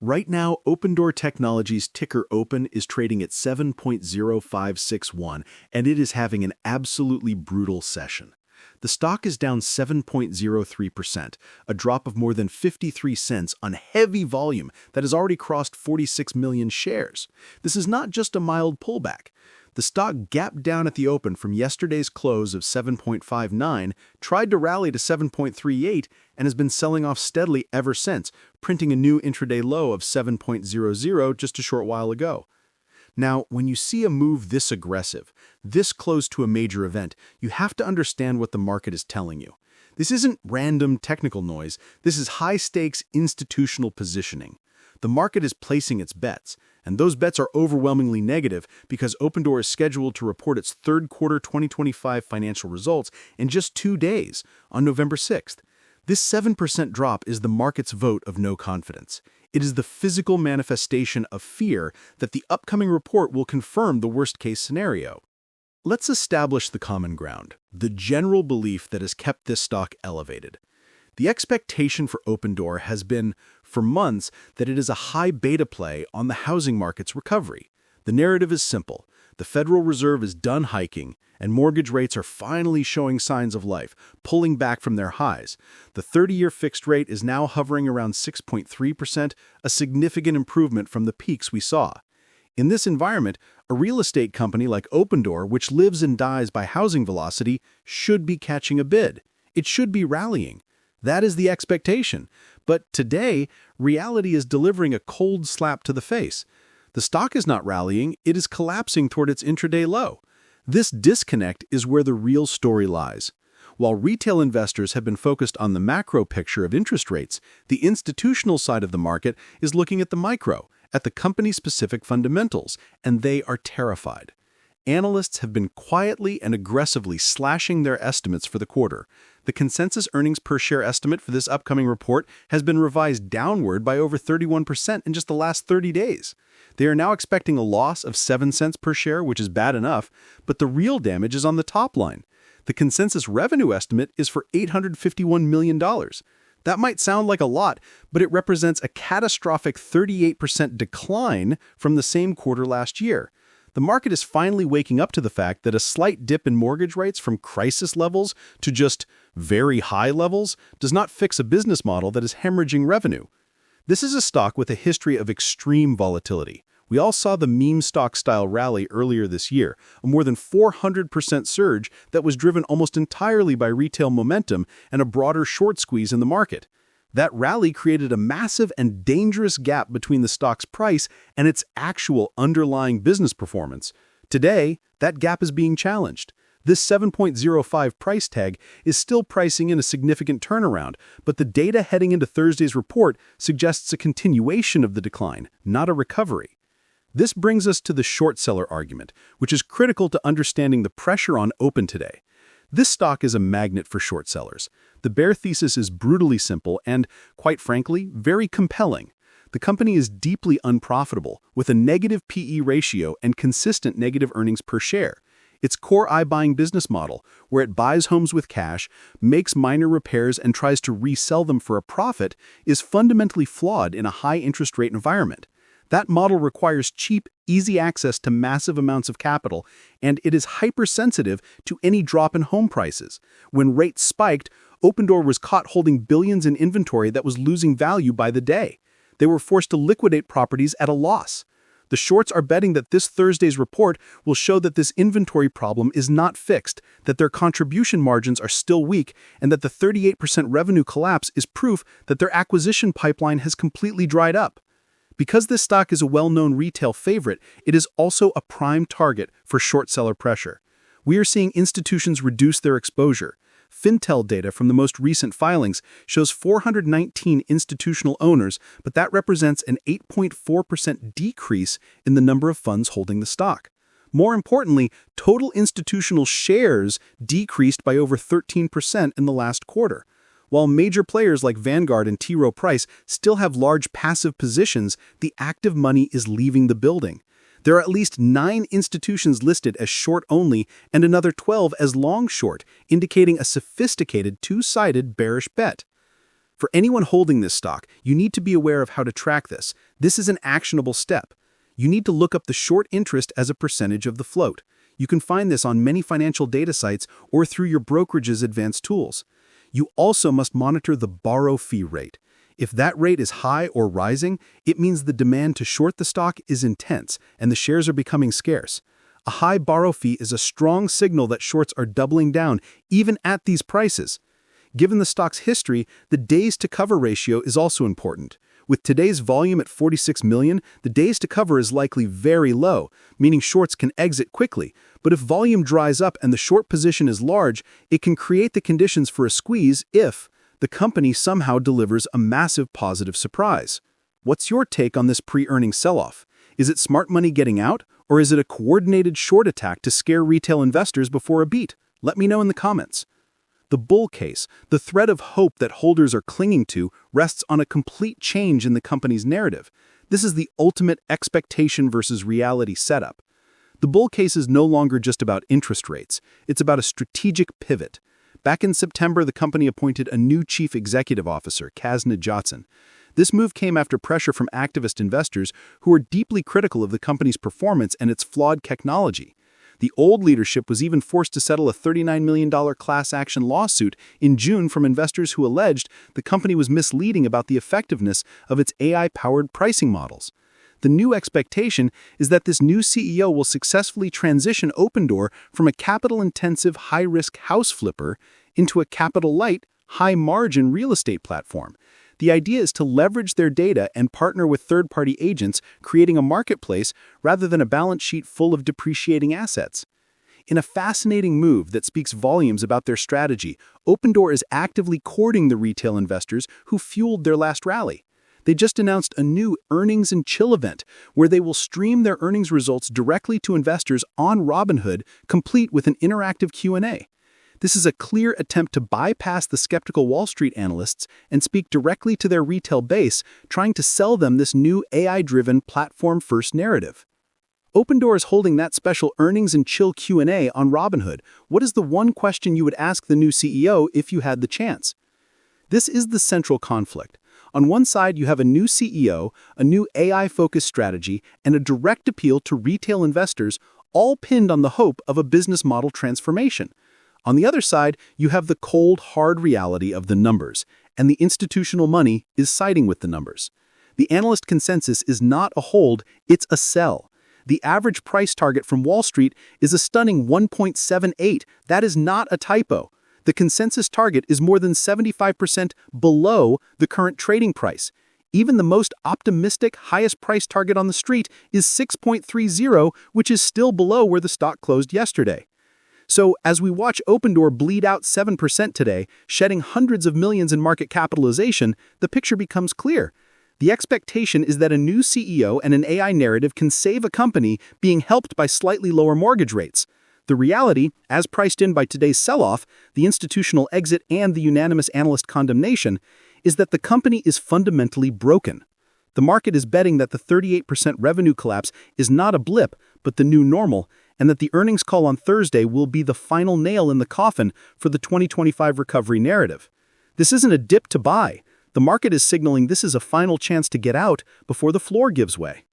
Right now, Opendoor Technologies ticker OPEN is trading at 7.0561, and it is having an absolutely brutal session. The stock is down 7.03%, a drop of more than 53 cents on heavy volume that has already crossed 46 million shares. This is not just a mild pullback. The stock gapped down at the open from yesterday's close of 7.59, tried to rally to 7.38, and has been selling off steadily ever since, printing a new intraday low of 7.00 just a short while ago. Now, when you see a move this aggressive, this close to a major event, you have to understand what the market is telling you. This isn't random technical noise, this is high-stakes institutional positioning. The market is placing its bets, and those bets are overwhelmingly negative because Opendoor is scheduled to report its third quarter 2025 financial results in just 2 days, on November 6th. This 7% drop is the market's vote of no confidence. It is the physical manifestation of fear that the upcoming report will confirm the worst-case scenario. Let's establish the common ground, the general belief that has kept this stock elevated. The expectation for Opendoor has been, for months, that it is a high beta play on the housing market's recovery. The narrative is simple. The Federal Reserve is done hiking, and mortgage rates are finally showing signs of life, pulling back from their highs. The 30-year fixed rate is now hovering around 6.3%, a significant improvement from the peaks we saw. In this environment, a real estate company like Opendoor, which lives and dies by housing velocity, should be catching a bid. It should be rallying. That is the expectation. But today, reality is delivering a cold slap to the face. The stock is not rallying, it is collapsing toward its intraday low. This disconnect is where the real story lies. While retail investors have been focused on the macro picture of interest rates, the institutional side of the market is looking at the micro, at the company-specific fundamentals, and they are terrified. Analysts have been quietly and aggressively slashing their estimates for the quarter. The consensus earnings per share estimate for this upcoming report has been revised downward by over 31% in just the last 30 days. They are now expecting a loss of 7 cents per share, which is bad enough, but the real damage is on the top line. The consensus revenue estimate is for $851 million. That might sound like a lot, but it represents a catastrophic 38% decline from the same quarter last year. The market is finally waking up to the fact that a slight dip in mortgage rates from crisis levels to just very high levels does not fix a business model that is hemorrhaging revenue. This is a stock with a history of extreme volatility. We all saw the meme stock-style rally earlier this year, a more than 400% surge that was driven almost entirely by retail momentum and a broader short squeeze in the market. That rally created a massive and dangerous gap between the stock's price and its actual underlying business performance. Today, that gap is being challenged. This 7.05 price tag is still pricing in a significant turnaround, but the data heading into Thursday's report suggests a continuation of the decline, not a recovery. This brings us to the short seller argument, which is critical to understanding the pressure on Open today. This stock is a magnet for short sellers. The bear thesis is brutally simple and, quite frankly, very compelling. The company is deeply unprofitable, with a negative PE ratio and consistent negative earnings per share. Its core iBuying business model, where it buys homes with cash, makes minor repairs, and tries to resell them for a profit, is fundamentally flawed in a high-interest rate environment. That model requires cheap, easy access to massive amounts of capital, and it is hypersensitive to any drop in home prices. When rates spiked, Opendoor was caught holding billions in inventory that was losing value by the day. They were forced to liquidate properties at a loss. The shorts are betting that this Thursday's report will show that this inventory problem is not fixed, that their contribution margins are still weak, and that the 38% revenue collapse is proof that their acquisition pipeline has completely dried up. Because this stock is a well-known retail favorite, it is also a prime target for short seller pressure. We are seeing institutions reduce their exposure. Fintel data from the most recent filings shows 419 institutional owners, but that represents an 8.4% decrease in the number of funds holding the stock. More importantly, total institutional shares decreased by over 13% in the last quarter. While major players like Vanguard and T. Rowe Price still have large passive positions, the active money is leaving the building. There are at least 9 institutions listed as short-only and another 12 as long-short, indicating a sophisticated two-sided bearish bet. For anyone holding this stock, you need to be aware of how to track this. This is an actionable step. You need to look up the short interest as a percentage of the float. You can find this on many financial data sites or through your brokerage's advanced tools. You also must monitor the borrow fee rate. If that rate is high or rising, it means the demand to short the stock is intense and the shares are becoming scarce. A high borrow fee is a strong signal that shorts are doubling down, even at these prices. Given the stock's history, the days to cover ratio is also important. With today's volume at 46 million, the days to cover is likely very low, meaning shorts can exit quickly. But if volume dries up and the short position is large, it can create the conditions for a squeeze if the company somehow delivers a massive positive surprise. What's your take on this pre-earnings sell-off? Is it smart money getting out, or is it a coordinated short attack to scare retail investors before a beat? Let me know in the comments. The bull case, the thread of hope that holders are clinging to, rests on a complete change in the company's narrative. This is the ultimate expectation versus reality setup. The bull case is no longer just about interest rates. It's about a strategic pivot. Back in September, the company appointed a new chief executive officer, 𝐃𝐈𝐒𝐂𝐋 Johnson. This move came after pressure from activist investors who were deeply critical of the company's performance and its flawed technology. The old leadership was even forced to settle a $39 million class action lawsuit in June from investors who alleged the company was misleading about the effectiveness of its AI-powered pricing models. The new expectation is that this new CEO will successfully transition Opendoor from a capital-intensive, high-risk house flipper into a capital-light, high-margin real estate platform. The idea is to leverage their data and partner with third-party agents, creating a marketplace rather than a balance sheet full of depreciating assets. In a fascinating move that speaks volumes about their strategy, Opendoor is actively courting the retail investors who fueled their last rally. They just announced a new Earnings and Chill event where they will stream their earnings results directly to investors on Robinhood, complete with an interactive Q&A. This is a clear attempt to bypass the skeptical Wall Street analysts and speak directly to their retail base, trying to sell them this new AI-driven platform-first narrative. Opendoor is holding that special Earnings and Chill Q&A on Robinhood. What is the one question you would ask the new CEO if you had the chance? This is the central conflict. On one side, you have a new CEO, a new AI-focused strategy, and a direct appeal to retail investors, all pinned on the hope of a business model transformation. On the other side, you have the cold, hard reality of the numbers, and the institutional money is siding with the numbers. The analyst consensus is not a hold, it's a sell. The average price target from Wall Street is a stunning 1.78. That is not a typo. The consensus target is more than 75% below the current trading price. Even the most optimistic, highest price target on the street is 6.30, which is still below where the stock closed yesterday. So, as we watch Opendoor bleed out 7% today, shedding hundreds of millions in market capitalization, the picture becomes clear. The expectation is that a new CEO and an AI narrative can save a company being helped by slightly lower mortgage rates. The reality, as priced in by today's sell-off, the institutional exit and the unanimous analyst condemnation, is that the company is fundamentally broken. The market is betting that the 38% revenue collapse is not a blip, but the new normal, and that the earnings call on Thursday will be the final nail in the coffin for the 2025 recovery narrative. This isn't a dip to buy. The market is signaling this is a final chance to get out before the floor gives way.